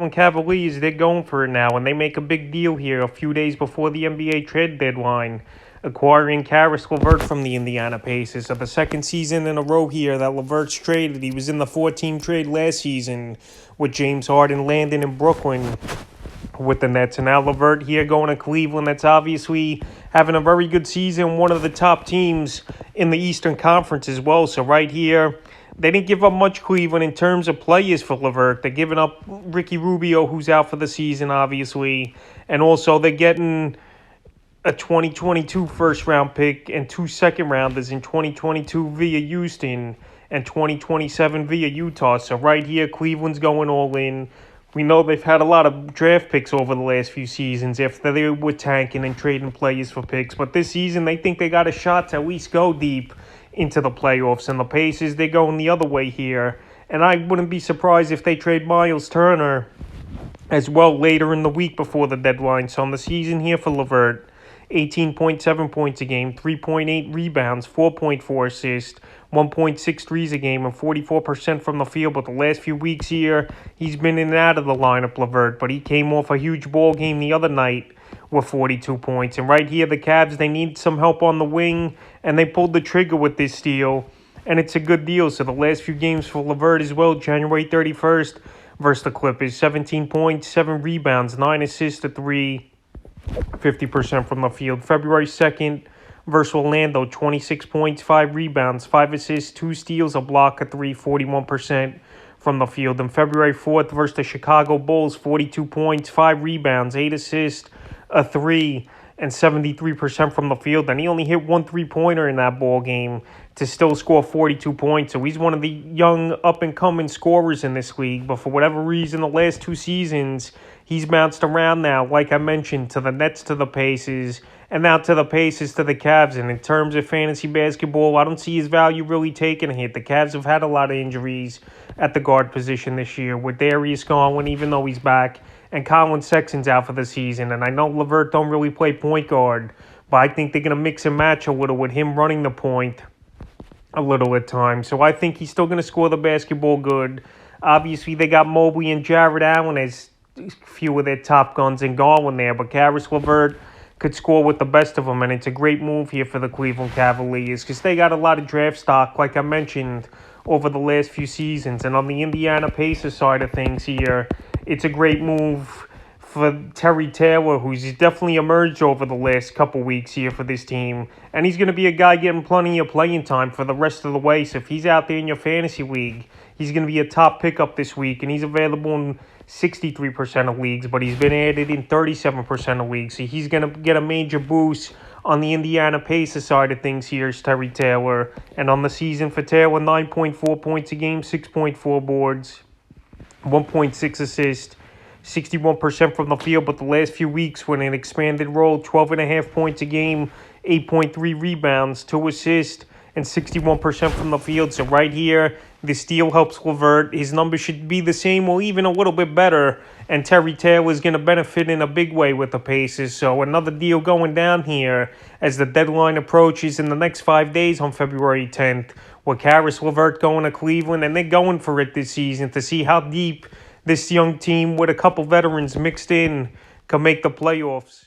Cavaliers, they're going for it now, and they make a big deal here a few days before the NBA trade deadline, acquiring Caris Levert from the Indiana Pacers. So the second season in a row here that Levert's traded. He was in the 4-team trade last season with James Harden landing in Brooklyn with the Nets. And now Levert here going to Cleveland. That's obviously having a very good season, one of the top teams in the Eastern Conference as well. So right here, they didn't give up much, Cleveland, in terms of players for Levert. They're giving up Ricky Rubio, who's out for the season, obviously. And also they're getting a 2022 first-round pick and 2 second-rounders in 2022 via Houston and 2027 via Utah. So right here, Cleveland's going all in. We know they've had a lot of draft picks over the last few seasons after they were tanking and trading players for picks. But this season, they think they got a shot to at least go deep into the playoffs. And the Pacers, they're going the other way here. And I wouldn't be surprised if they trade Miles Turner as well later in the week before the deadline. So on the season here for Levert, 18.7 points a game, 3.8 rebounds, 4.4 assists, 1.6 threes a game, and 44% from the field. But the last few weeks here, he's been in and out of the lineup, Levert. But he came off a huge ball game the other night with 42 points. And right here, the Cavs, they need some help on the wing, and they pulled the trigger with this deal. And it's a good deal. So the last few games for Levert as well, January 31st versus the Clippers, 17 points, 7 rebounds, 9 assists to 3, 50% from the field. February 2nd versus Orlando, 26 points, 5 rebounds, 5 assists, 2 steals, a block, a 3, 41% from the field. And February 4th versus the Chicago Bulls, 42 points, 5 rebounds, 8 assists, a 3, and 73% from the field. And he only hit 1 3-pointer in that ball game to still score 42 points. So he's one of the young up-and-coming scorers in this league. But for whatever reason, the last 2 seasons, he's bounced around now, like I mentioned, to the Nets, to the Pacers, and now to the Pacers, to the Cavs. And in terms of fantasy basketball, I don't see his value really taking a hit. The Cavs have had a lot of injuries at the guard position this year, with Darius gone, even though he's back, and Colin Sexton's out for the season. And I know Levert don't really play point guard, but I think they're going to mix and match a little with him running the point a little at times. So I think he's still going to score the basketball good. Obviously, they got Mobley and Jared Allen as a few of their top guns in Garland there, but Caris Levert could score with the best of them, and it's a great move here for the Cleveland Cavaliers because they got a lot of draft stock, like I mentioned, over the last few seasons. And on the Indiana Pacers side of things here, it's a great move for Terry Taylor, who's definitely emerged over the last couple weeks here for this team. And he's going to be a guy getting plenty of playing time for the rest of the way. So if he's out there in your fantasy league, he's going to be a top pickup this week. And he's available in 63% of leagues, but he's been added in 37% of leagues. So he's going to get a major boost on the Indiana Pacers side of things here is Terry Taylor. And on the season for Taylor, 9.4 points a game, 6.4 boards, 1.6 assists, 61% from the field. But the last few weeks when an expanded role, 12.5 points a game, 8.3 rebounds, 2 assists, and 61% from the field. So right here, this deal helps Levert. His numbers should be the same or even a little bit better. And Terry Taylor is going to benefit in a big way with the Pacers. So another deal going down here as the deadline approaches in the next 5 days on February 10th. With Caris Levert going to Cleveland, and they're going for it this season to see how deep this young team with a couple veterans mixed in can make the playoffs.